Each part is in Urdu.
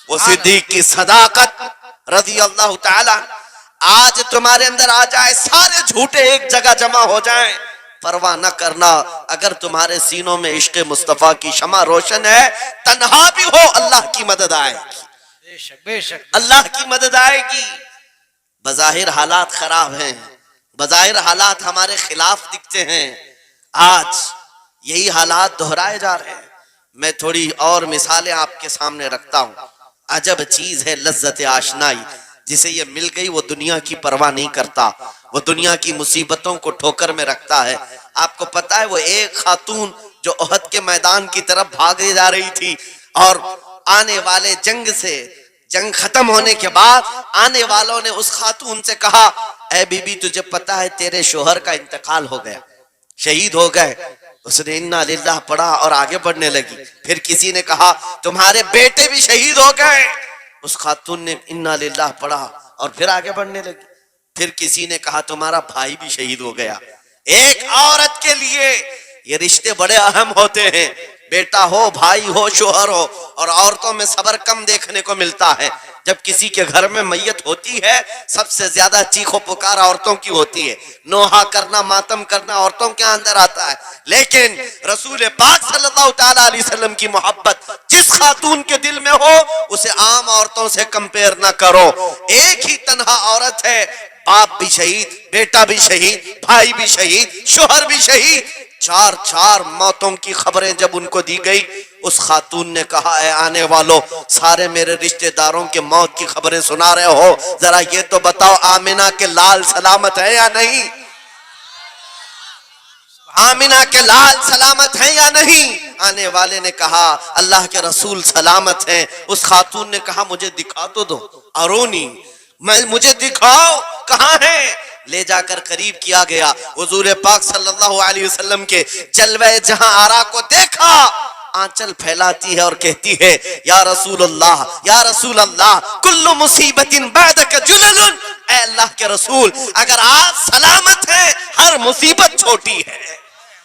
وہ صدیق کی صداقت رضی اللہ تعالی. آج تمہارے اندر آ جائے، سارے جھوٹے ایک جگہ جمع ہو جائیں، پرواہ نہ کرنا. اگر تمہارے سینوں میں عشق مصطفیٰ کی شمع روشن ہے، تنہا بھی ہو اللہ کی مدد آئے گی. بے شک بے شک اللہ کی مدد آئے گی. بظاہر حالات خراب ہیں، بظاہر حالات ہمارے خلاف دکھتے ہیں. آج یہی حالات دہرائے جا رہے ہیں. میں تھوڑی اور مثالیں آپ کے سامنے رکھتا ہوں. عجب چیز ہے لذت آشنائی. جسے یہ مل گئی وہ دنیا کی پرواہ نہیں کرتا، وہ دنیا کی مصیبتوں کو ٹھوکر میں رکھتا ہے. آپ کو پتا ہے وہ ایک خاتون جو احد کے میدان کی طرف بھاگے جا رہی تھی، اور آنے والے جنگ ختم ہونے کے بعد آنے والوں نے اس خاتون سے کہا، اے بی بی تجھے پتا ہے تیرے شوہر کا انتقال ہو گیا، شہید ہو گئے. اس نے انا للہ پڑھا اور آگے بڑھنے لگی. پھر کسی نے کہا تمہارے بیٹے بھی شہید ہو گئے. اس خاتون نے انا للہ پڑھا اور پھر آگے بڑھنے لگی. پھر کسی نے کہا تمہارا بھائی بھی شہید ہو گیا. ایک عورت کے لیے یہ رشتے بڑے اہم ہوتے ہیں، بیٹا ہو، بھائی ہو، شوہر ہو. اور عورتوں میں صبر کم دیکھنے کو ملتا ہے. جب کسی کے گھر میں میت ہوتی ہے سب سے زیادہ چیخ و پکار عورتوں کی ہوتی ہے. نوحہ کرنا، ماتم کرنا عورتوں کے اندر آتا ہے. لیکن رسول پاک صلی اللہ تعالی علیہ وسلم کی محبت جس خاتون کے دل میں ہو اسے عام عورتوں سے کمپیر نہ کرو. ایک ہی تنہا عورت ہے، باپ بھی شہید، بیٹا بھی شہید، بھائی بھی شہید، شوہر بھی شہید. چار موتوں کی خبریں جب ان کو دی گئی، اس خاتون نے کہا اے آنے والوں، سارے میرے رشتہ داروں کے موت کی خبریں سنا رہے ہو، ذرا یہ تو بتاؤ آمنہ کے لال سلامت ہے یا نہیں؟ آمنہ کے لال سلامت ہیں یا نہیں؟ آنے والے نے کہا اللہ کے رسول سلامت ہیں. اس خاتون نے کہا مجھے دکھا تو دو، ارونی، مجھے دکھاؤ کہاں ہے. لے جا کر قریب کیا گیا. حضور پاک صلی اللہ علیہ وسلم کے جلوہ جہاں آرا کو دیکھا، آنچل پھیلاتی ہے اور کہتی ہے یا رسول اللہ، یا رسول اللہ، کل مصیبت بعدک جلل. اے اللہ کے رسول، اگر آج سلامت ہے ہر مصیبت چھوٹی ہے،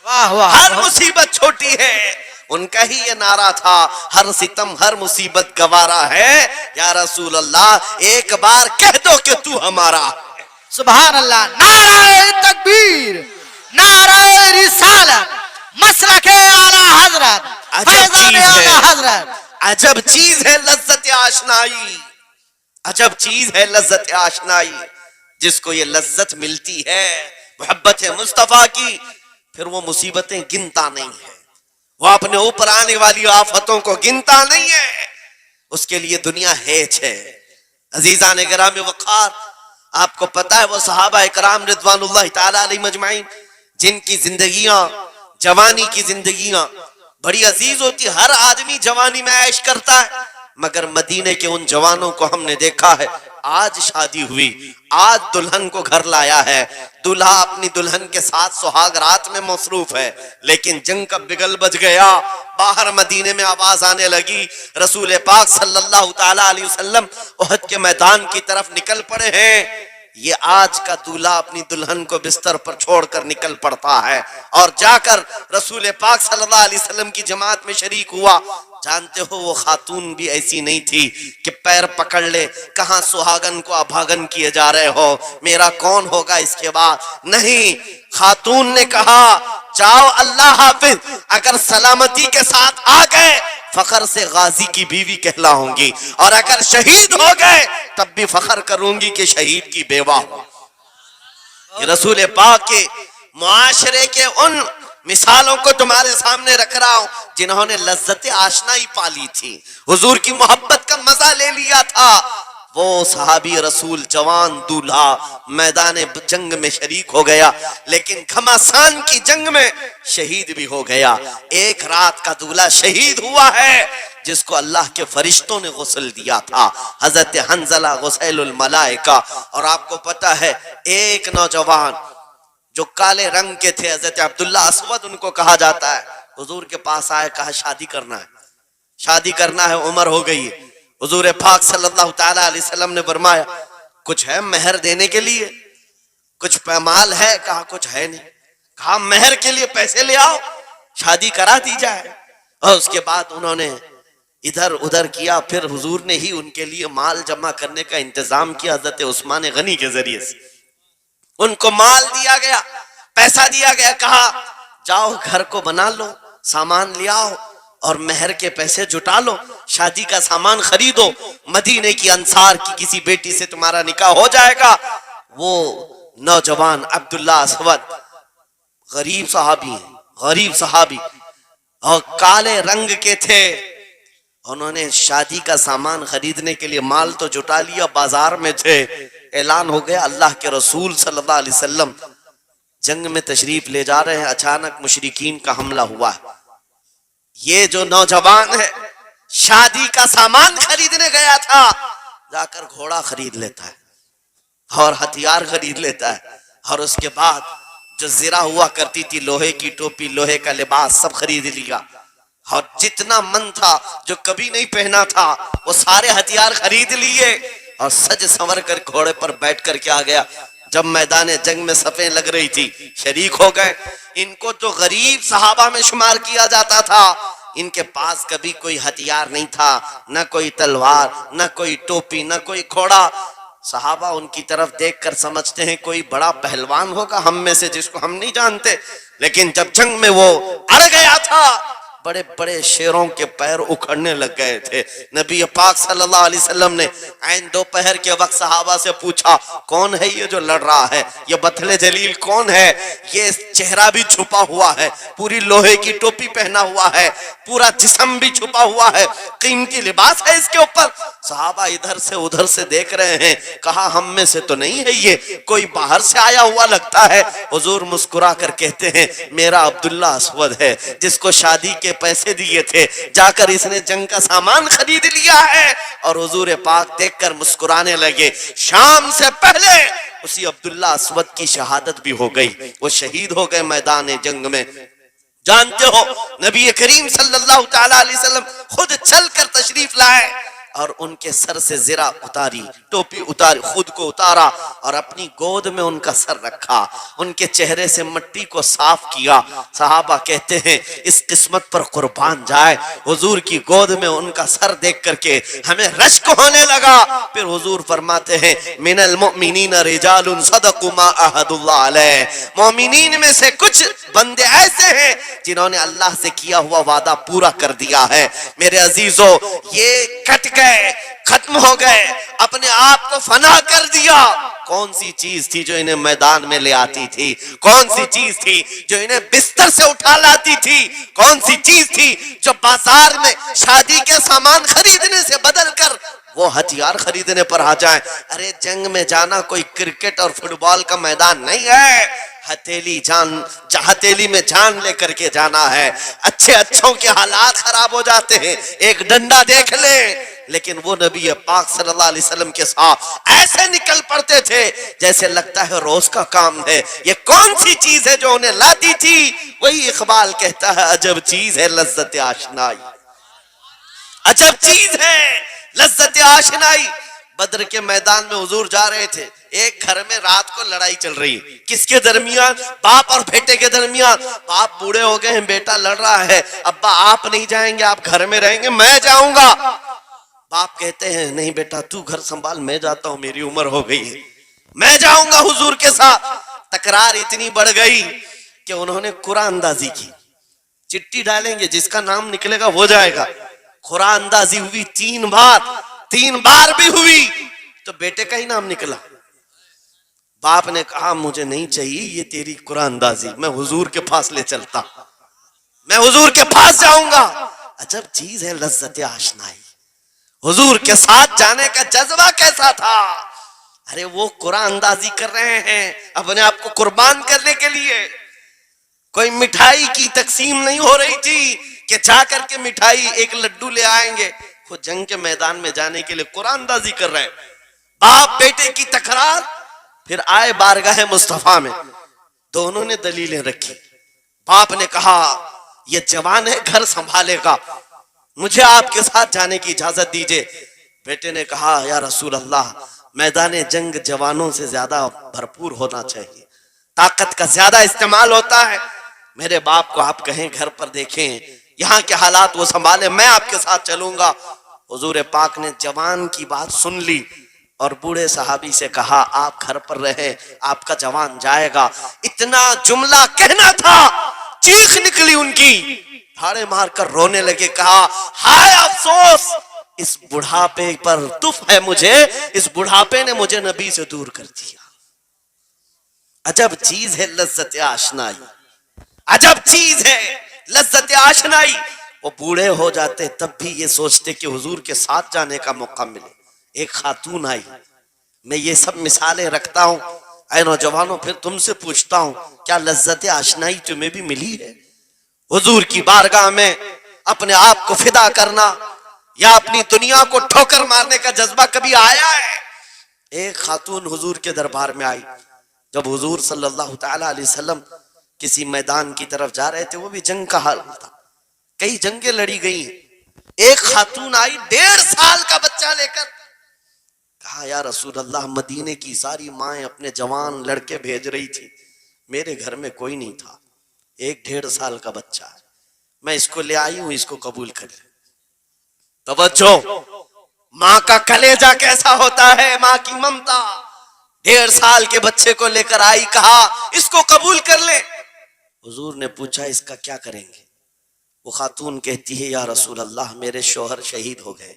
واہ واہ ہر مصیبت چھوٹی ہے. ان کا ہی یہ نعرہ تھا، ہر ستم ہر مصیبت گوارا ہے. یا رسول اللہ ایک بار کہہ دو کہ تو ہمارا. سبحان اللہ. نعرہ تکبیر، نعرہ رسالت، مسلک اعلی حضرت، عجب فیضان چیز اعلی ہے، حضرت. عجب چیز ہے لذت آشنائی. عجب چیز ہے لذت آشنائی. جس کو یہ لذت ملتی ہے محبت مصطفیٰ کی، پھر وہ مصیبتیں گنتا نہیں ہے، وہ اپنے اوپر آنے والی آفتوں کو گنتا نہیں ہے. اس کے لیے دنیا ہیچ ہے. عزیزان گرامی وقار، آپ کو پتا ہے وہ صحابہ اکرام رضوان اللہ تعالی علیہ مجمعین جن کی زندگیاں، جوانی کی زندگیاں بڑی عزیز ہوتی. ہر آدمی جوانی میں عیش کرتا ہے، مگر مدینے کے ان جوانوں کو ہم نے دیکھا ہے آج شادی ہوئی، آج دلہن کو گھر لایا ہے، دلہا اپنی دلہن کے ساتھ سہاگ رات میں مصروف ہے. لیکن جنگ کا بگل بج گیا، باہر مدینے میں آواز آنے لگی، رسول پاک صلی اللہ تعالی علیہ وسلم احد کے میدان کی طرف نکل پڑے ہیں. یہ آج کا دولہا اپنی دلہن کو بستر پر چھوڑ کر نکل پڑتا ہے اور جا کر رسول پاک صلی اللہ علیہ وسلم کی جماعت میں شریک ہوا. جانتے ہو وہ خاتون بھی ایسی نہیں تھی کہ پیر پکڑ لے، کہاں سہاگن کو ابھاگن کیے جا رہے ہو، میرا کون ہوگا اس کے بعد. نہیں، خاتون نے کہا جاؤ اللہ حافظ، اگر سلامتی کے ساتھ آ گئے فخر سے غازی کی بیوی کہلاؤں گی، اور اگر شہید ہو گئے تب بھی فخر کروں گی کہ شہید کی بیوہ ہو. یہ رسول پاک کے معاشرے کے ان مثالوں کو تمہارے سامنے رکھ رہا ہوں جنہوں نے لذت آشنائی پالی تھی، حضور کی محبت کا مزہ لے لیا تھا. وہ صحابی رسول جوان دولہا میدان جنگ میں شریک ہو گیا، لیکن گھمسان کی جنگ میں شہید بھی ہو گیا. ایک رات کا دولہا شہید ہوا ہے جس کو اللہ کے فرشتوں نے غسل دیا تھا، حضرت حنظلہ غسیل الملائکہ. اور آپ کو پتا ہے ایک نوجوان جو کالے رنگ کے تھے، حضرت عبداللہ اسود ان کو کہا جاتا ہے، حضور کے پاس آئے، کہا شادی کرنا ہے، شادی کرنا ہے، عمر ہو گئی ہے. حضور پاک صلی اللہ تعالی علیہ وسلم نے فرمایا کچھ ہے مہر دینے کے لیے، کچھ پیمال ہے؟ کہا کچھ ہے نہیں. کہا مہر کے لیے پیسے لے آؤ، شادی کرا دی جائے. اور اس کے بعد انہوں نے ادھر ادھر کیا. پھر حضور نے ہی ان کے لیے مال جمع کرنے کا انتظام کیا حضرت عثمان غنی کے ذریعے سے. ان کو مال دیا گیا, پیسہ دیا گیا, کہا جاؤ گھر کو بنا لو, سامان لے آؤ اور مہر کے پیسے جٹا لو, شادی کا سامان خریدو, مدینے کی انصار کی کسی بیٹی سے تمہارا نکاح ہو جائے گا. وہ نوجوان عبداللہ اسود غریب صحابی ہیں, غریب صحابی اور کالے رنگ کے تھے. انہوں نے شادی کا سامان خریدنے کے لیے مال تو جٹا لیا, بازار میں تھے, اعلان ہو گیا اللہ کے رسول صلی اللہ علیہ وسلم جنگ میں تشریف لے جا رہے ہیں. اچانک مشرکین کا حملہ ہوا ہے. یہ جو نوجوان ہے شادی کا سامان خریدنے گیا تھا, جا کر گھوڑا خرید لیتا ہے اور ہتھیار خرید لیتا ہے, اور اس کے بعد جو زرہ ہوا کرتی تھی, لوہے کی ٹوپی, لوہے کا لباس سب خرید لیا, اور جتنا من تھا جو کبھی نہیں پہنا تھا وہ سارے ہتھیار خرید لیے, اور سج سنور کر گھوڑے پر بیٹھ کر کے آ گیا. جب میدان جنگ میں صفیں لگ رہی تھی شریک ہو گئے. ان کو جو غریب صحابہ میں شمار کیا جاتا تھا, ان کے پاس کبھی کوئی ہتھیار نہیں تھا, نہ کوئی تلوار, نہ کوئی ٹوپی, نہ کوئی گھوڑا. صحابہ ان کی طرف دیکھ کر سمجھتے ہیں کوئی بڑا پہلوان ہوگا ہم میں سے جس کو ہم نہیں جانتے. لیکن جب جنگ میں وہ اڑ گیا تھا بڑے بڑے شیروں کے پیر اکھڑنے لگ گئے تھے. نبی پاک صلی اللہ علیہ وسلم نے عین دوپہر کے وقت صحابہ سے پوچھا کون ہے یہ جو لڑ رہا ہے, یہ بطل جلیل کون ہے, یہ چہرہ بھی چھپا ہوا ہے, پوری لوہے کی ٹوپی پہنا ہوا ہے, پورا جسم بھی چھپا ہوا ہے, قیمتی لباس ہے اس کے اوپر. صحابہ ادھر سے ادھر سے دیکھ رہے ہیں, کہا ہم میں سے تو نہیں ہے, یہ کوئی باہر سے آیا ہوا لگتا ہے. حضور مسکرا کر کہتے ہیں میرا عبداللہ اسود ہے جس کو شادی کے پیسے دیے تھے, جا کر اس نے جنگ کا سامان خرید لیا ہے. اور حضور پاک دیکھ کر مسکرانے لگے. شام سے پہلے اسی عبداللہ اسود کی شہادت بھی ہو گئی, وہ شہید ہو گئے میدان جنگ میں. جانتے ہو نبی کریم صلی اللہ تعالی علیہ وسلم خود چل کر تشریف لائے اور ان کے سر سے زرہ اتاری, ٹوپی اتاری, خود کو اتارا اور اپنی گود میں ان کا سر رکھا, ان کے چہرے سے مٹی کو صاف کیا. صحابہ کہتے ہیں اس قسمت پر قربان جائے, حضور کی گود میں ان کا سر دیکھ کر کے ہمیں رشک ہونے لگا. پھر حضور فرماتے ہیں من المؤمنین رجال صدقوا ما عہد اللہ علیہ, مومنین میں سے کچھ بندے ایسے ہیں جنہوں نے اللہ سے کیا ہوا وعدہ پورا کر دیا ہے. میرے عزیزو یہ کٹ گئے, ختم ہو گئے, اپنے آپ کو فنا کر دیا. کون سی چیز تھی جو انہیں میدان میں لے آتی تھی, کون سی چیز تھی جو انہیں بستر سے اٹھا لاتی تھی, کون سی چیز تھی جو بازار میں شادی کے سامان خریدنے سے بدل کر وہ ہتھیار خریدنے پر آ جائیں. ارے جنگ میں جانا کوئی کرکٹ اور فٹ بال کا میدان نہیں ہے, ہتھیلی میں جان لے کر کے جانا ہے. اچھے اچھوں کے حالات خراب ہو جاتے ہیں, ایک ڈنڈا دیکھ لیں, لیکن وہ نبی پاک صلی اللہ علیہ وسلم کے ساتھ ایسے نکل پڑتے تھے جیسے لگتا ہے روز کا کام ہے. یہ کون سی چیز ہے جو انہیں لاتی تھی؟ وہی اقبال کہتا ہے عجب چیز ہے لذت آشنائی, عجب چیز ہے لذت آشنائی. بدر کے میدان میں حضور جا رہے تھے, ایک گھر میں رات کو لڑائی چل رہی ہے. کس کے درمیان؟ باپ اور بیٹے کے درمیان. باپ بوڑھے ہو گئے ہیں, بیٹا لڑ رہا ہے, ابا آپ نہیں جائیں گے, آپ گھر میں رہیں گے, میں جاؤں گا. باپ کہتے ہیں نہیں بیٹا تو گھر سنبھال, میں جاتا ہوں, میری عمر ہو گئی ہے, میں جاؤں گا حضور کے ساتھ. تکرار اتنی بڑھ گئی کہ انہوں نے قرآن اندازی کی. چٹھی ڈالیں گے, جس کا نام نکلے گا وہ جائے گا. قرآن اندازی ہوئی 3 بار بھی ہوئی تو بیٹے کا ہی نام نکلا. باپ نے کہا مجھے نہیں چاہیے یہ تیری قرآن اندازی, میں حضور کے پاس لے چلتا, میں حضور کے پاس جاؤں گا. عجب چیز ہے لذت آشنائی. حضور کے ساتھ جانے کا جذبہ کیسا تھا. ارے وہ قرآن اندازی کر رہے ہیں اپنے آپ کو قربان کرنے کے لیے. کوئی مٹھائی کی تقسیم نہیں ہو رہی تھی کہ جا کر کے مٹھائی ایک لڈو لے آئیں گے. وہ جنگ کے میدان میں جانے کے لیے قرآن اندازی کر رہے ہیں. باپ بیٹے کی تکرار. پھر آئے بارگاہ مصطفیٰ میں, دونوں نے دلیلیں رکھی. باپ نے کہا یہ جوان ہے, گھر سنبھالے گا, مجھے آپ کے ساتھ جانے کی اجازت دیجئے. بیٹے نے کہا یا رسول اللہ میدان جنگ جوانوں سے زیادہ بھرپور ہونا چاہیے, طاقت کا زیادہ استعمال ہوتا ہے. میرے باپ کو آپ کہیں گھر پر دیکھیں یہاں کے حالات وہ سنبھالے، میں آپ کے ساتھ چلوں گا۔ حضور پاک نے جوان کی بات سن لی اور بوڑھے صحابی سے کہا آپ گھر پر رہے، آپ کا جوان جائے گا۔ اتنا جملہ کہنا تھا، چیخ نکلی ان کی، دھاڑے مار کر رونے لگے، کہا ہائے افسوس، اس بڑھاپے پر تف ہے مجھے، اس بڑھاپے نے مجھے نبی سے دور کر دیا۔ عجب چیز ہے لذت آشنائی، عجب چیز ہے لذت آشنائی۔ وہ بوڑھے ہو جاتے تب بھی یہ سوچتے کہ حضور کے ساتھ جانے کا موقع ملے۔ ایک خاتون آئی، میں یہ سب مثالیں رکھتا ہوں، اے نوجوانوں پھر تم سے پوچھتا ہوں، کیا لذت آشنائی تمہیں بھی ملی ہے؟ حضور کی بارگاہ میں اپنے آپ کو فدا کرنا یا اپنی دنیا کو ٹھوکر مارنے کا جذبہ کبھی آیا ہے؟ ایک خاتون حضور کے دربار میں آئی، جب حضور صلی اللہ تعالی علیہ وسلم کسی میدان کی طرف جا رہے تھے، وہ بھی جنگ کا حال تھا، کئی جنگیں لڑی گئی، ایک خاتون آئی 1.5 سال کا بچہ لے کر، کہا یا رسول اللہ مدینے کی ساری مائیں اپنے جوان لڑکے بھیج رہی تھی، میرے گھر میں کوئی نہیں تھا، ایک 1.5 سال کا بچہ ہے، میں اس کو لے آئی ہوں، اس کو قبول کر لیں۔ توجہ، ماں کا کلیجہ کیسا ہوتا ہے، ماں کی ممتا۔ 1.5 سال کے بچے کو لے کر آئی، کہا اس کو قبول کر لیں۔ حضور نے پوچھا اس کا کیا کریں گے؟ وہ خاتون کہتی ہے یا رسول اللہ میرے شوہر شہید ہو گئے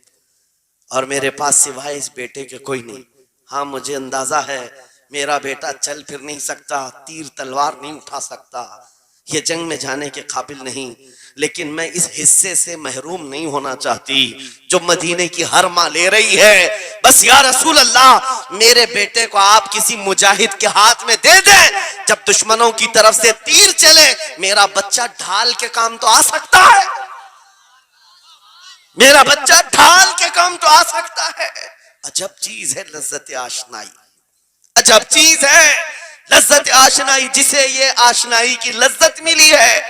اور میرے پاس سوائے اس بیٹے کے کوئی نہیں۔ ہاں مجھے اندازہ ہے میرا بیٹا چل پھر نہیں سکتا، تیر تلوار نہیں اٹھا سکتا، یہ جنگ میں جانے کے قابل نہیں، لیکن میں اس حصے سے محروم نہیں ہونا چاہتی جو مدینے کی ہر ماں لے رہی ہے۔ بس یا رسول اللہ میرے بیٹے کو آپ کسی مجاہد کے ہاتھ میں دے دیں، جب دشمنوں کی طرف سے تیر چلے میرا بچہ ڈھال کے کام تو آ سکتا ہے، میرا بچہ ڈھال کے کام تو آ سکتا ہے۔ عجب چیز ہے لذت آشنائی، عجب چیز ہے لذت آشنائی۔ جسے یہ آشنائی کی لذت ملی ہے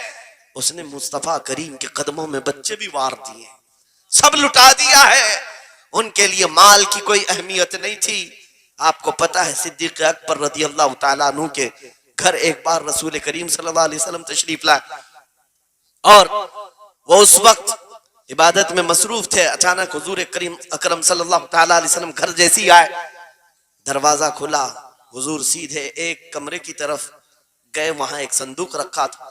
اس نے مصطفیٰ کریم کے قدموں میں بچے بھی وار دیے، سب لٹا دیا ہے۔ ان کے لیے مال کی کوئی اہمیت نہیں تھی۔ آپ کو پتہ ہے صدیق اکبر رضی اللہ تعالیٰ عنہ کے گھر ایک بار رسول کریم صلی اللہ علیہ وسلم تشریف لائے اور وہ اس وقت عبادت میں مصروف تھے، اچانک حضور کریم اکرم صلی اللہ تعالیٰ علیہ وسلم گھر جیسی آئے، دروازہ کھلا، حضور سیدھے ایک کمرے کی طرف گئے، وہاں ایک صندوق رکھا تھا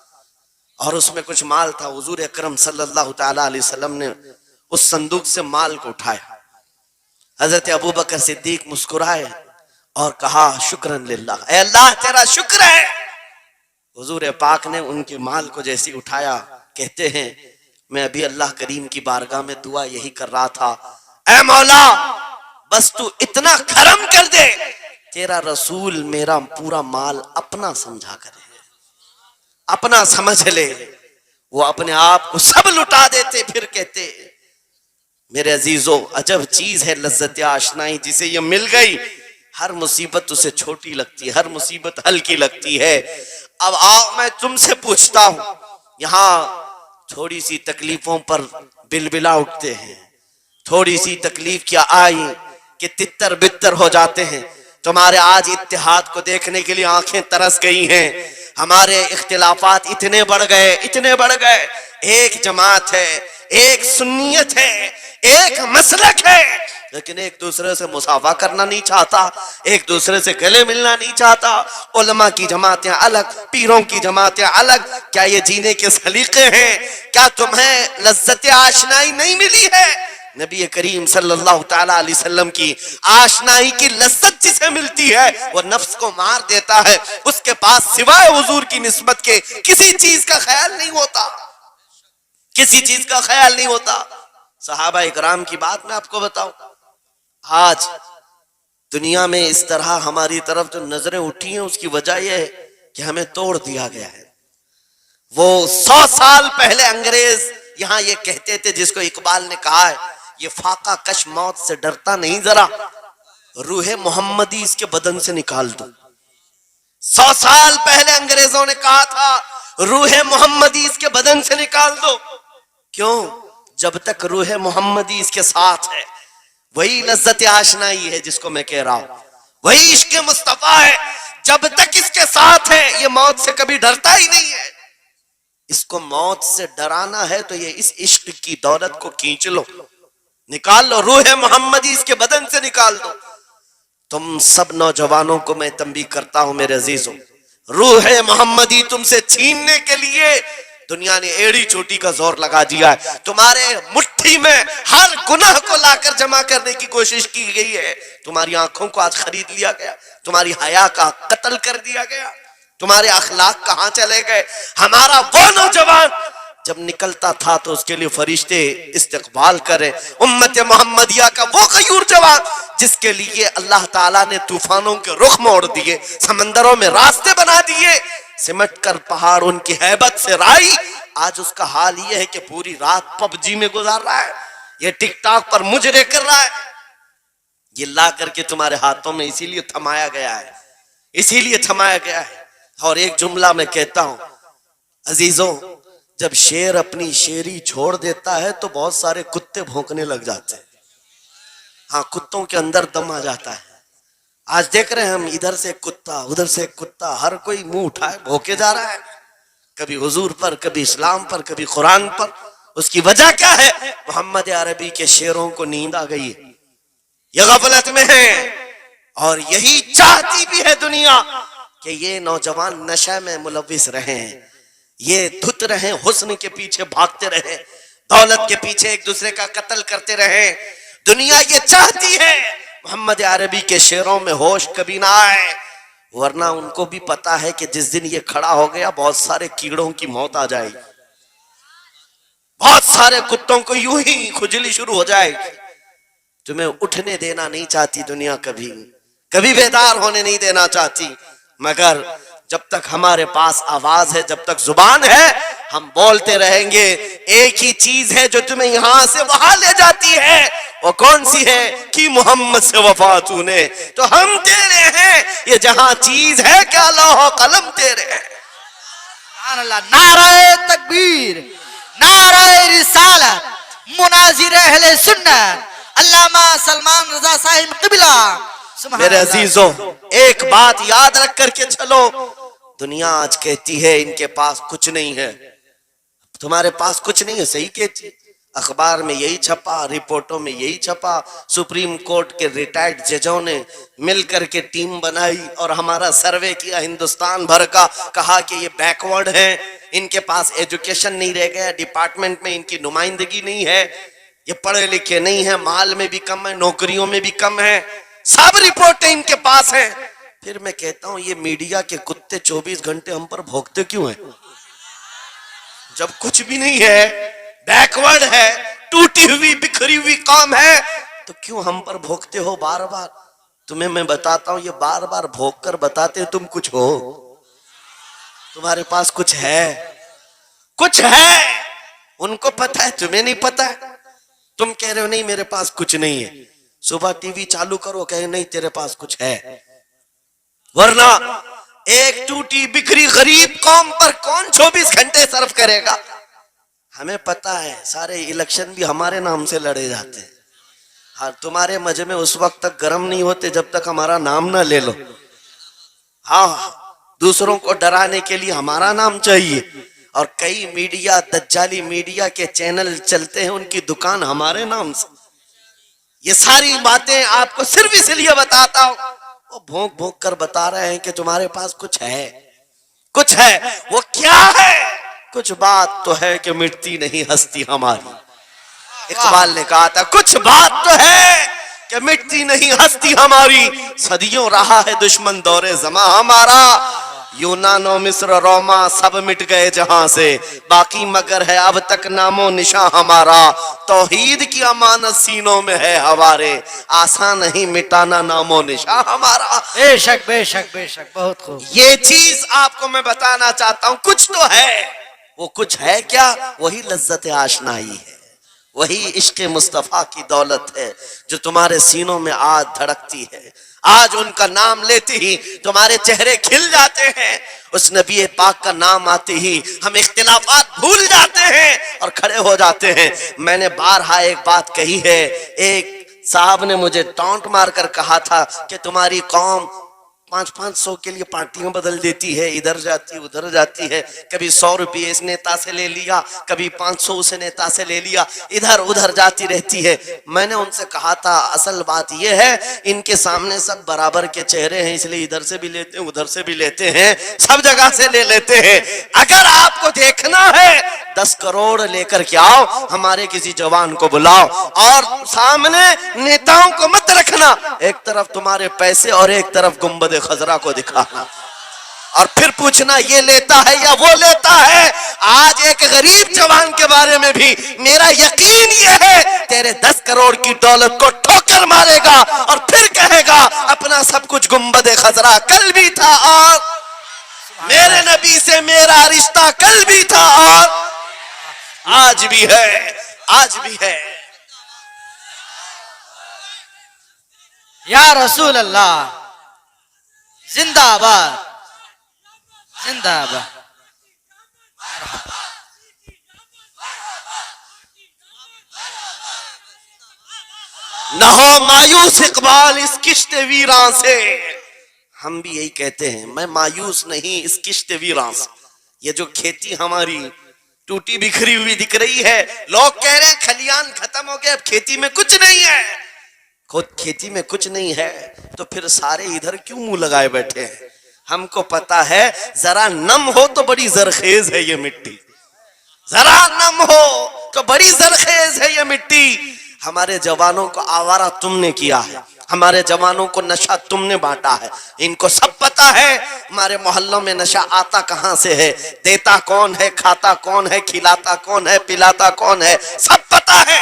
اور اس میں کچھ مال تھا۔ حضور اکرم صلی اللہ تعالیٰ علیہ وسلم نے اس صندوق سے مال کو اٹھایا، حضرت ابوبکر صدیق مسکرائے اور کہا شکرن للہ، اے اللہ تیرا شکر ہے۔ حضور پاک نے ان کے مال کو جیسی اٹھایا، کہتے ہیں میں ابھی اللہ کریم کی بارگاہ میں دعا یہی کر رہا تھا، اے مولا بس تو اتنا کرم کر دے تیرا رسول میرا پورا مال اپنا سمجھا کرے، اپنا سمجھ لے۔ وہ اپنے آپ کو سب لٹا دیتے، پھر کہتے میرے عزیزو عجب چیز ہے لذت آشنائی، جسے یہ مل گئی ہر مصیبت اسے چھوٹی لگتی ہے، ہر مصیبت ہلکی لگتی ہے۔ اب آؤ میں تم سے پوچھتا ہوں، یہاں تھوڑی سی تکلیفوں پر بلبلا اٹھتے ہیں، تھوڑی سی تکلیف کیا آئی کہ تتر بتر ہو جاتے ہیں۔ تمہارے آج اتحاد کو دیکھنے کے لیے آنکھیں ترس گئی ہیں، ہمارے اختلافات اتنے بڑھ گئے، اتنے بڑھ گئے، ایک جماعت ہے، ایک سنیت ہے، ایک مسلک ہے، لیکن ایک دوسرے سے مصافحہ کرنا نہیں چاہتا، ایک دوسرے سے گلے ملنا نہیں چاہتا۔ علماء کی جماعتیں الگ، پیروں کی جماعتیں الگ، کیا یہ جینے کے سلیقے ہیں؟ کیا تمہیں لذت آشنائی نہیں ملی ہے؟ نبی کریم صلی اللہ تعالیٰ علیہ وسلم کی آشنائی کی لذت جسے ملتی ہے وہ نفس کو مار دیتا ہے، اس کے پاس سوائے حضور کی نسبت کے کسی چیز کا خیال نہیں ہوتا، کسی چیز کا خیال نہیں ہوتا۔ صحابہ اکرام کی بات میں آپ کو بتاؤں، آج دنیا میں اس طرح ہماری طرف جو نظریں اٹھی ہیں اس کی وجہ یہ ہے کہ ہمیں توڑ دیا گیا ہے۔ وہ 100 سال پہلے انگریز یہاں یہ کہتے تھے، جس کو اقبال نے کہا ہے یہ فاقہ کش موت سے ڈرتا نہیں، ذرا روح محمدی اس کے بدن سے نکال دو۔ 100 سال پہلے انگریزوں نے کہا تھا روح محمدی اس کے بدن سے نکال دو۔ کیوں؟ جب تک روح محمدی اس کے ساتھ ہے، وہی لذت آشنائی ہے جس کو میں کہہ رہا ہوں، وہی عشق مصطفیٰ ہے، جب تک اس کے ساتھ ہے یہ موت سے کبھی ڈرتا ہی نہیں ہے۔ اس کو موت سے ڈرانا ہے تو یہ اس عشق کی دولت کو کھینچ لو، نکال لو، روح محمدی اس کے بدن سے نکال دو۔ تم سب نوجوانوں کو میں تنبیہ کرتا ہوں میرے عزیزوں، روح محمدی تم سے چھیننے کے لیے دنیا نے ایڑی چوٹی کا زور لگا دیا ہے، تمہارے مٹھی میں ہر گناہ کو لا کر جمع کرنے کی کوشش کی گئی ہے، تمہاری آنکھوں کو آج خرید لیا گیا، تمہاری حیا کا قتل کر دیا گیا، تمہارے اخلاق کہاں چلے گئے؟ ہمارا وہ نوجوان جب نکلتا تھا تو اس کے لیے فرشتے استقبال کرے، امت محمدیہ کا وہ غیور جوان جس کے لیے اللہ تعالیٰ نے طوفانوں کے رخ موڑ دیے، سمندروں میں راستے بنا دیے، سمٹ کر پہاڑ ان کی ہیبت سے رائی، آج اس کا حال یہ ہے کہ پوری رات پب جی میں گزار رہا ہے، یہ ٹک ٹاک پر مجرے کر رہا ہے۔ یہ لا کر کے تمہارے ہاتھوں میں اسی لیے تھمایا گیا ہے، اسی لیے تھمایا گیا ہے۔ اور ایک جملہ میں کہتا ہوں عزیزوں، جب شیر اپنی شیری چھوڑ دیتا ہے تو بہت سارے کتے بھونکنے لگ جاتے ہیں، ہاں کتوں کے اندر دم آ جاتا ہے۔ آج دیکھ رہے ہیں ہم، ادھر سے کتا ادھر سے کتا، ہر کوئی منہ اٹھائے بھوکے جا رہا ہے، کبھی حضور پر، کبھی اسلام پر، کبھی قرآن پر۔ اس کی وجہ کیا ہے؟ محمد عربی کے شعروں کو نیند آ گئی ہے، یہ غفلت میں ہے، اور یہی چاہتی بھی ہے دنیا کہ یہ نوجوان نشہ میں ملوث رہیں، یہ دھت رہیں، حسن کے پیچھے بھاگتے رہیں، دولت کے پیچھے ایک دوسرے کا قتل کرتے رہیں۔ دنیا یہ چاہتی ہے محمد عربی کے شعروں میں ہوش کبھی نہ آئے، ورنہ ان کو بھی پتا ہے کہ جس دن یہ کھڑا ہو گیا بہت سارے کیڑوں کی موت آ جائے گی، بہت سارے کتوں کو یوں ہی کھجلی شروع ہو جائے گی۔ تمہیں اٹھنے دینا نہیں چاہتی دنیا، کبھی کبھی بیدار ہونے نہیں دینا چاہتی، مگر جب تک ہمارے پاس آواز ہے، جب تک زبان ہے، ہم بولتے رہیں گے۔ ایک ہی چیز ہے جو تمہیں یہاں سے وہاں لے جاتی ہے، وہ کون سی ہے؟ کہ محمد سے وفا تو نے، تو ہم تیرے ہیں، یہ جہاں چیز ہے کیا لوح و قلم تیرے ہیں۔ سبحان اللہ، نعرہ تکبیر، نعرہ رسالت، مناظر اہل سنت، علامہ سلمان رضا صاحب قبلہ۔ سبحان میرے اللہ۔ عزیزوں، ایک بات یاد رکھ کر کے چلو، دنیا آج کہتی ہے ان کے پاس کچھ نہیں ہے، تمہارے پاس کچھ نہیں ہے، صحیح کہتی، اخبار میں یہی چھپا، رپورٹوں میں یہی چھپا، سپریم کورٹ کے ریٹائرڈ ججوں نے مل کر کے ٹیم بنائی اور ہمارا سروے کیا ہندوستان بھر کا، کہا کہ یہ بیکورڈ ہیں، ان کے پاس ایجوکیشن نہیں رہ گیا، ڈپارٹمنٹ میں ان کی نمائندگی نہیں ہے، یہ پڑھے لکھے نہیں ہیں، مال میں بھی کم ہے، نوکریوں میں بھی کم ہے، سب رپورٹیں ان کے پاس ہیں۔ پھر میں کہتا ہوں یہ میڈیا کے کتے 24 گھنٹے ہم پر بھونکتے کیوں ہیں؟ جب کچھ بھی نہیں ہے، بیکورڈ ہے، ٹوٹی ہوئی بکھری ہوئی قوم ہے، تو کیوں ہم پر بھونکتے ہو بار بار؟ تمہیں میں بتاتا ہوں، یہ بار بار بھونک کر بتاتے ہیں تم کچھ ہو، تمہارے پاس کچھ ہے، کچھ ہے، ان کو پتا ہے، تمہیں نہیں پتا ہے۔ تم کہہ رہے ہو نہیں میرے پاس کچھ نہیں ہے، صبح ٹی وی چالو کرو کہے نہیں تیرے پاس کچھ ہے، ورنہ ایک ٹوٹی بکھری غریب قوم پر کون 24 گھنٹے صرف کرے گا؟ ہمیں پتا ہے سارے الیکشن بھی ہمارے نام سے لڑے جاتے ہیں، ہاں تمہارے مجمع اس وقت تک گرم نہیں ہوتے جب تک ہمارا نام نہ لے لو، ہاں دوسروں کو ڈرانے کے لیے ہمارا نام چاہیے، اور کئی میڈیا، دجالی میڈیا کے چینل چلتے ہیں، ان کی دکان ہمارے نام سے۔ یہ ساری باتیں آپ کو صرف اس لیے بتاتا ہوں، وہ بھونک بھونک کر بتا رہے ہیں کہ تمہارے پاس کچھ ہے، کچھ ہے، وہ کیا ہے؟ کچھ بات تو ہے کہ مٹتی نہیں ہستی ہماری، اقبال نے کہا تھا کچھ بات تو ہے کہ مٹتی نہیں ہستی ہماری، صدیوں رہا ہے دشمن دور زماں ہمارا، یونان و مصر روما سب مٹ گئے جہاں سے، باقی مگر ہے اب تک نام و نشاں ہمارا، توحید کی امانت سینوں میں ہے ہمارے، آسان نہیں مٹانا نام و نشاں ہمارا۔ بے شک بے شک بے شک، بہت خوب۔ یہ چیز آپ کو میں بتانا چاہتا ہوں، کچھ تو ہے، وہ کچھ ہے کیا؟ وہی لذت آشنائی ہے، وہی عشق مصطفیٰ کی دولت ہے جو تمہارے سینوں میں آج دھڑکتی ہے، آج ان کا نام لیتے ہی تمہارے چہرے کھل جاتے ہیں، اس نبی پاک کا نام آتے ہی ہم اختلافات بھول جاتے ہیں اور کھڑے ہو جاتے ہیں۔ میں نے بارہا ایک بات کہی ہے، ایک صاحب نے مجھے ٹونٹ مار کر کہا تھا کہ تمہاری قوم 500 کے لیے پارٹیاں بدل دیتی ہے, ادھر جاتی ادھر جاتی ہے, کبھی 100 روپے اس نیتا سے لے لیا, کبھی 500 اس نیتا سے لے لیا, ادھر ادھر جاتی رہتی ہے. میں نے ان سے کہا تھا اصل بات یہ ہے ان کے سامنے سب برابر کے چہرے ہیں, اس لیے ادھر سے بھی لیتے ہیں ادھر سے بھی لیتے ہیں, سب جگہ سے لے لیتے ہیں. اگر آپ کو دیکھنا ہے 10 کروڑ لے کر کے آؤ, ہمارے کسی جوان کو بلاؤ اور سامنے نیتاؤں کو مت رکھنا, ایک طرف تمہارے پیسے اور ایک طرف گنبد خضرا کو دکھانا, اور پھر پوچھنا یہ لیتا ہے یا وہ لیتا ہے. آج ایک غریب جوان کے بارے میں بھی میرا یقین یہ ہے تیرے 10 کروڑ کی دولت کو ٹھوکر مارے گا اور پھر کہے گا اپنا سب کچھ گنبد خضرا کل بھی تھا اور میرے نبی سے میرا رشتہ کل بھی تھا اور آج بھی ہے, آج بھی ہے. یا رسول اللہ زندہ آباد, زندہ آباد. نہ ہو مایوس اقبال اس کشت ویراں سے. ہم بھی یہی کہتے ہیں, میں مایوس نہیں اس کشت ویراں سے. یہ جو کھیتی ہماری ٹوٹی بکھری ہوئی دکھ رہی ہے, لوگ کہہ رہے ہیں کھلیان ختم ہو گئے, اب کھیتی میں کچھ نہیں ہے. خود کھیتی میں کچھ نہیں ہے تو پھر سارے ادھر کیوں منہ لگائے بیٹھے ہیں؟ ہم کو پتا ہے ذرا نم ہو تو بڑی زرخیز ہے یہ مٹی, ذرا نم ہو تو بڑی زرخیز ہے یہ مٹی. ہمارے جوانوں کو آوارہ تم نے کیا ہے, ہمارے جوانوں کو نشہ تم نے بانٹا ہے. ان کو سب پتا ہے ہمارے محلوں میں نشہ آتا کہاں سے ہے, دیتا کون ہے, کھاتا کون ہے, کھلاتا کون ہے, پلاتا کون ہے, سب پتا ہے.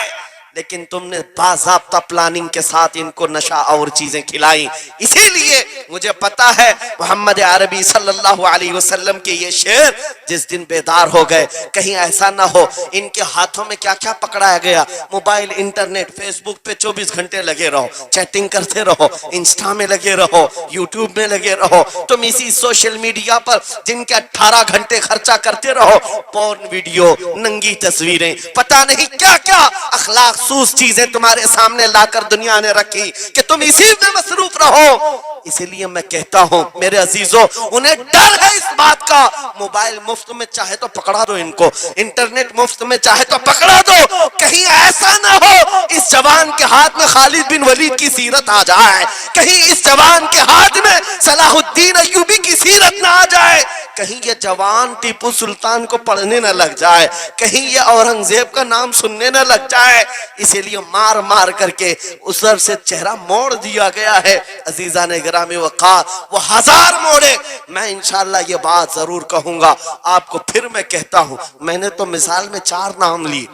لیکن تم نے باضابطہ پلاننگ کے ساتھ ان کو نشہ اور چیزیں کھلائیں. اسی لیے مجھے پتا ہے محمد عربی صلی اللہ علیہ وسلم کے یہ شعر جس دن بیدار ہو گئے, کہیں ایسا نہ ہو ان کے ہاتھوں میں کیا کیا پکڑایا گیا, موبائل, انٹرنیٹ, فیس بک پہ 24 گھنٹے لگے رہو, چیٹنگ کرتے رہو, انسٹا میں لگے رہو, یوٹیوب میں لگے رہو, تم اسی سوشل میڈیا پر جن کے 18 گھنٹے خرچہ کرتے رہو, پورن ویڈیو, ننگی تصویریں, پتہ نہیں کیا کیا اخلاق سوز چیزیں تمہارے سامنے لا کر دنیا نے رکھی کہ تم اسی میں مصروف رہو. اسی لیے میں کہتا ہوں میرے عزیزوں, انہیں ڈر ہے اس بات کا, موبائل مفت میں چاہے تو پکڑا دو ان کو, انٹرنیٹ مفت میں چاہے تو پکڑا دو, کہیں ایسا نہ ہو اس جوان کے ہاتھ میں خالد بن ولید کی سیرت آ جائے, کہیں اس جوان کے ہاتھ میں صلاح الدین ایوبی کی سیرت نہ آ جائے, کہیں یہ جوان ٹیپو سلطان کو پڑھنے نہ لگ جائے, کہیں یہ اورنگزیب کا نام سننے نہ لگ جائے. اسی لیے مار مار کر کے اس طرف سے چہرہ موڑ دیا گیا ہے. عزیزان گرامی وقار, وہ 1000 موڑے. میں انشاءاللہ یہ بات ضرور کہوں گا آپ کو, پھر میں کہتا ہوں میں نے تو مثال میں 4 نام لیے,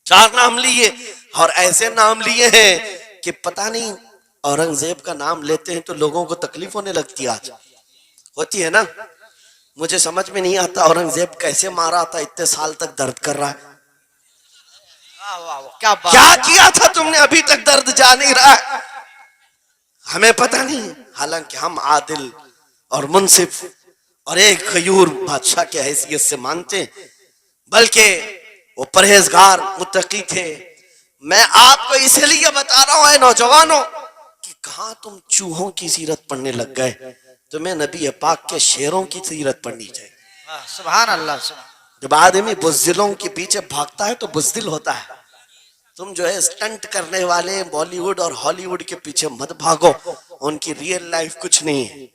4 نام لیے, اور ایسے نام لیے ہیں کہ پتہ نہیں اورنگزیب کا نام لیتے ہیں تو لوگوں کو تکلیف ہونے لگتی ہے. آج ہوتی ہے نا, مجھے سمجھ میں نہیں آتا اورنگزیب کیسے مارا تھا, اتنے سال تک درد کر رہا ہے. کیا کیا تھا تم نے, ابھی تک درد جا نہیں رہا ہے, ہمیں پتہ نہیں. حالانکہ ہم عادل اور منصف اور ایک غیور بادشاہ کی حیثیت سے مانتے ہیں, بلکہ وہ پرہیزگار متقی تھے. میں آپ کو اس لیے بتا رہا ہوں اے نوجوانوں کہ کہاں تم چوہوں کی سیرت پڑھنے لگ گئے, تمہیں نبی پاک کے شیروں کی سیرت پڑھنی چاہیے. سبحان اللہ, سبحان. جب آدمی بزدلوں کے پیچھے بھاگتا ہے تو بزدل ہوتا ہے. تم جو ہے سٹنٹ کرنے والے بالی ووڈ اور ہالی ووڈ کے پیچھے مت بھاگو, ان کی ریئل لائف کچھ نہیں ہے,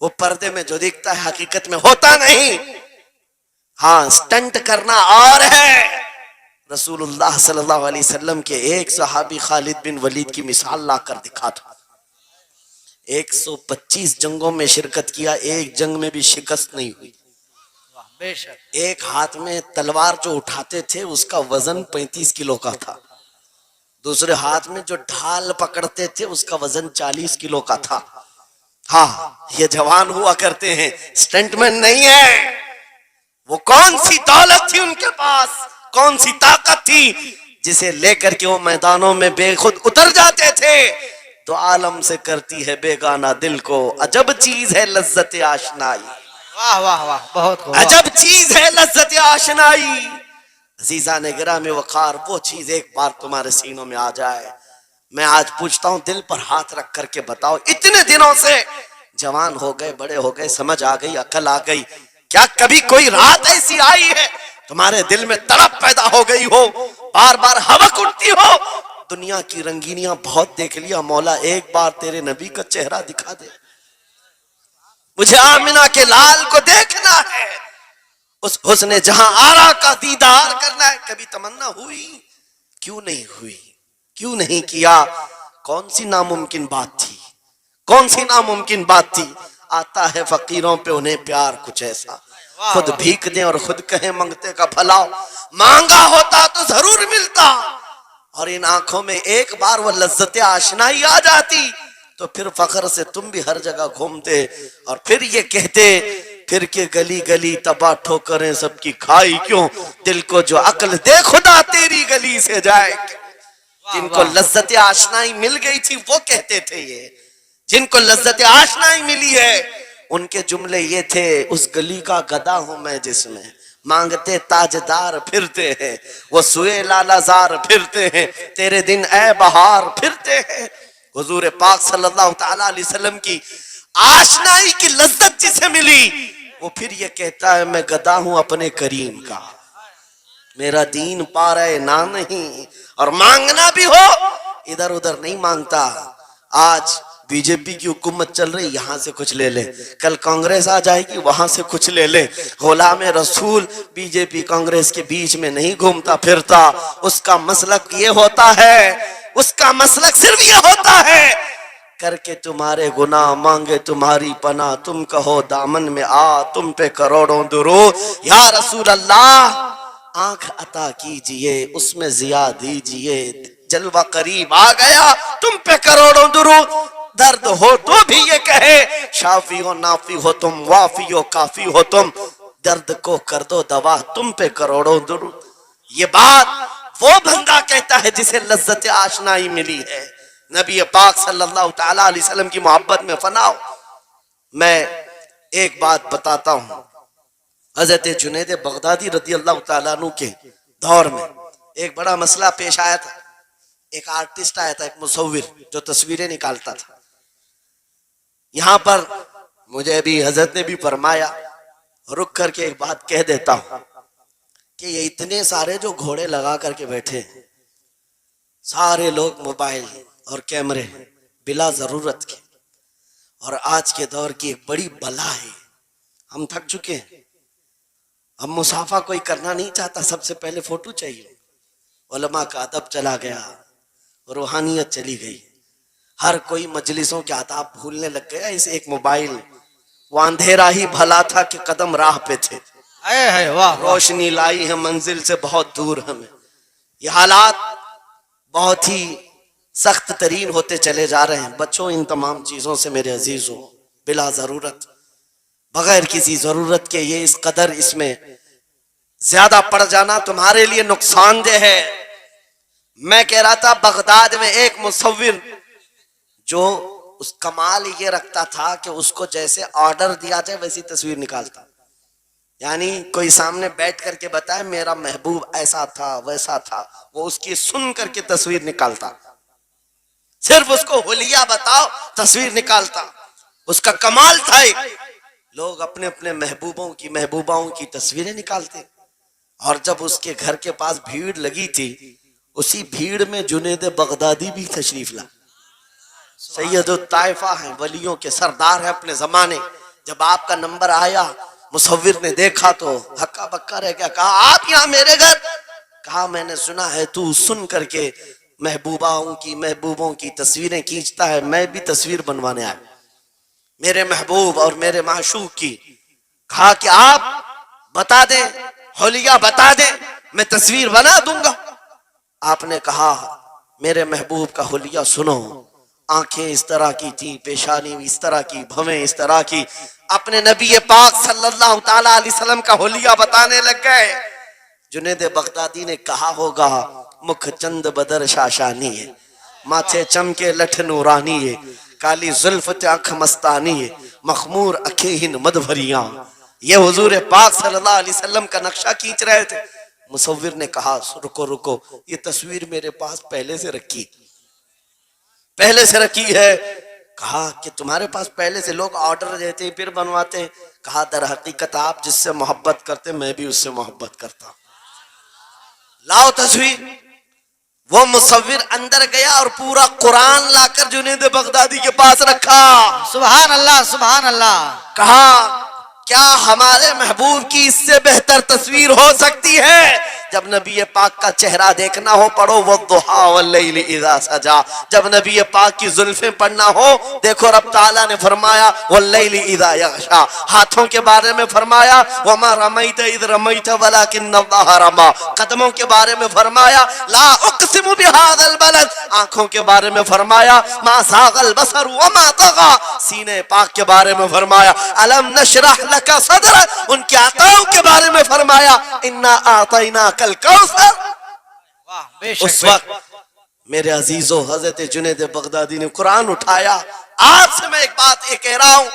وہ پردے میں جو دکھتا ہے حقیقت میں ہوتا نہیں. ہاں سٹنٹ کرنا اور ہے. رسول اللہ صلی اللہ علیہ وسلم کے ایک صحابی خالد بن ولید کی مثال لا کر دکھا تھا. 125 جنگوں میں شرکت کیا, ایک جنگ میں بھی شکست نہیں ہوئی. ایک ہاتھ میں تلوار جو اٹھاتے تھے اس کا وزن 35 کلو کا تھا, دوسرے ہاتھ میں جو ڈھال پکڑتے تھے اس کا وزن 40 کلو کا تھا. ہاں یہ جوان ہوا کرتے ہیں, سٹنٹ مین نہیں ہے. وہ کون سی دولت تھی ان کے پاس, کون سی طاقت تھی جسے لے کر کے وہ میدانوں میں بے خود اتر جاتے تھے. تو عالم سے کرتی ہے بیگانہ دل کو, عجب چیز ہے لذت آشنائی. واہ واہ واہ, بہت خوب. عجب چیز ہے لذت آشنائی. عزیزان گرامی وقار, وہ چیز ایک بار تمہارے سینوں میں آ جائے. میں آج پوچھتا ہوں دل پر ہاتھ رکھ کر کے بتاؤ, اتنے دنوں سے جوان ہو گئے، بڑے ہو گئے، سمجھ آ گئی، عقل آ گئی، کیا کبھی کوئی رات ایسی آئی ہے تمہارے دل میں تڑپ پیدا ہو گئی ہو، بار بار حوق اٹھتی ہو؟ دنیا کی رنگینیاں بہت دیکھ لیا، مولا ایک بار تیرے نبی کا چہرہ دکھا دے، مجھے آمنہ کے لال کو دیکھنا ہے، اس حسن جہاں آرا کا دیدار کرنا ہے۔ کبھی تمنا ہوئی؟ کیوں نہیں ہوئی؟ کیوں نہیں کیا؟ کون سی ناممکن بات تھی؟ کون سی ناممکن بات تھی؟ آتا ہے فقیروں پہ انہیں پیار کچھ ایسا، خود بھیک دیں اور خود کہیں منگتے کا بھلا، مانگا ہوتا تو ضرور ملتا، اور ان آنکھوں میں ایک بار وہ لذت آشنائی آ جاتی تو پھر فخر سے تم بھی ہر جگہ گھومتے اور پھر یہ کہتے پھر کہ گلی گلی تباہ ٹھوکریں سب کی کھائی کیوں، دل کو جو عقل دے خدا تیری گلی سے جائے کیوں۔ جن کو لذت آشنائی مل گئی تھی وہ کہتے تھے، یہ جن کو لذت آشنائی ملی ہے ان کے جملے یہ تھے، اس گلی کا گدا ہوں میں جس میں مانگتے تاجدار پھرتے ہیں، وہ سوئے لالا زار پھرتے ہیں، تیرے دن اے بہار پھرتے ہیں۔ حضور پاک صلی اللہ تعالیٰ علیہ وسلم کی آشنائی کی لذت جسے ملی وہ پھر یہ کہتا ہے میں گدا ہوں اپنے کریم کا، میرا دین پا رہے نہ نہیں، اور مانگنا بھی ہو ادھر ادھر نہیں مانگتا۔ آج بی جے پی کی حکومت چل رہی، یہاں سے کچھ لے لے، کل کانگریس آ جائے گی وہاں سے کچھ لے لے۔ غلام رسول بی جے پی کانگریس کے بیچ میں نہیں گھومتا پھرتا، اس کا مسلک یہ ہوتا ہے، اس کا مسلک صرف یہ ہوتا ہے کر کے تمہارے گناہ مانگے تمہاری پناہ، تم کہو دامن میں آ تم پہ کروڑوں درود، یا رسول اللہ آنکھ عطا کیجئے اس میں ضیاء دیجئے، جلوہ قریب آ گیا تم پہ کروڑوں درود، درد ہو تو بھی یہ کہے شافی و نافی ہو تم، وافی و کافی ہو تم، درد کو کر دو دوا تم پہ کروڑوں درود۔ یہ بات وہ بندہ کہتا ہے جسے لذت آشنائی ملی ہے، نبی پاک صلی اللہ تعالیٰ علیہ وسلم کی محبت میں فنا ہو۔ میں ایک بات بتاتا ہوں، حضرت جنید بغدادی رضی اللہ تعالیٰ عنہ کے دور میں ایک بڑا مسئلہ پیش آیا تھا، ایک آرٹسٹ آیا تھا، ایک مصور جو تصویریں نکالتا تھا۔ یہاں پر مجھے بھی حضرت نے بھی فرمایا، رک کر کے ایک بات کہہ دیتا ہوں کہ یہ اتنے سارے جو گھوڑے لگا کر کے بیٹھے ہیں، سارے لوگ موبائل اور کیمرے بلا ضرورت کے، اور آج کے دور کی ایک بڑی بلا ہے، ہم تھک چکے ہیں، ہم مسافہ کوئی کرنا نہیں چاہتا، سب سے پہلے فوٹو چاہیے، علماء کا ادب چلا گیا، روحانیت چلی گئی، ہر کوئی مجلسوں کے آداب بھولنے لگ گیا، اس ایک موبائل، وہ اندھیرا ہی بھلا تھا کہ قدم راہ پہ تھے، روشنی لائی ہے منزل سے بہت دور ہمیں۔ یہ حالات بہت ہی سخت ترین ہوتے چلے جا رہے ہیں، بچوں ان تمام چیزوں سے میرے عزیزوں، بلا ضرورت بغیر کسی ضرورت کے یہ اس قدر اس میں زیادہ پڑ جانا تمہارے لیے نقصان دہ ہے۔ میں کہہ رہا تھا بغداد میں ایک مصور جو اس کمال یہ رکھتا تھا کہ اس کو جیسے آرڈر دیا جائے ویسی تصویر نکالتا، یعنی کوئی سامنے بیٹھ کر کے بتائے میرا محبوب ایسا تھا ویسا تھا، وہ اس کی سن کر کے تصویر نکالتا، صرف اس کو حلیہ بتاؤ تصویر نکالتا، اس کا کمال تھا۔ لوگ اپنے اپنے محبوبوں کی محبوباؤں کی تصویریں نکالتے، اور جب اس کے گھر کے پاس بھیڑ لگی تھی، اسی بھیڑ میں جنید بغدادی بھی تشریف لا، سید الطائفہ ہیں، ولیوں کے سردار ہیں اپنے زمانے۔ جب آپ کا نمبر آیا مصور نے دیکھا تو ہکا بکا رہ گیا، کہا آپ یہاں میرے گھر؟ کہا میں نے سنا ہے تو سن کر کے محبوبوں کی تصویریں کھینچتا ہے، میں بھی تصویر بنوانے آیا میرے محبوب اور میرے معشوق کی۔ کہا کہ آپ بتا دیں، حلیہ بتا دیں، میں تصویر بنا دوں گا۔ آپ نے کہا میرے محبوب کا حلیہ سنو، آنکھیں اس طرح کی تھی، پیشانی اس طرح کی، بھویں اس طرح کی، اپنے نبی پاک صلی اللہ تعالیٰ علیہ وسلم کا حلیہ بتانے لگ گئے۔ جنید بغدادی نے کہا ہوگا مکھ چند بدر شاشانی ہے، ماتھے چمکے لٹھ نورانی ہے، کالی زلفت آنکھ مستانی ہے، مخمور اکھیں مد بھریاں۔ یہ حضور پاک صلی اللہ علیہ وسلم کا نقشہ کھینچ رہے تھے۔ مصور نے کہا رکو رکو، یہ تصویر میرے پاس پہلے سے رکھی ہے۔ کہا کہ تمہارے پاس پہلے سے لوگ آرڈر دیتے ہیں پھر بنواتے ہیں؟ کہا در حقیقت آپ جس سے محبت کرتے میں بھی اس سے محبت کرتا ہوں. لاؤ تصویر. وہ مصور اندر گیا اور پورا قرآن لا کر جنید بغدادی کے پاس رکھا. سبحان اللہ سبحان اللہ. کہا کیا ہمارے محبوب کی اس سے بہتر تصویر ہو سکتی ہے؟ جب نبی پاک کا چہرہ دیکھنا ہو پڑھو والضحی واللیل اذا سجا. جب نبی پاک کی زلفیں پڑھنا ہو دیکھو رب تعالیٰ نے فرمایا واللیل اذا یغشا. ہاتھوں کے بارے میں فرمایا وما رمیت اذ رمیت ولکن اللہ رما. قدموں کے بارے میں فرمایا لا اقسم بہذا البلد. آنکھوں کے بارے میں فرمایا ما زاغ البصر وما طغى. سینے پاک کے بارے میں فرمایا الم نشرح لک صدرک. ان کے عطاؤں کے بارے میں فرمایا انا اعطیناک الکوثر. واہ بے اس شک. وقت میرے عزیزو حضرت جنید بغدادی نے قرآن اٹھایا. آج سے میں ایک بات یہ کہہ رہا ہوں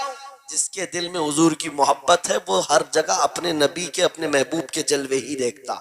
جس کے دل میں حضور کی محبت ہے وہ ہر جگہ اپنے نبی کے اپنے محبوب کے جلوے ہی دیکھتا.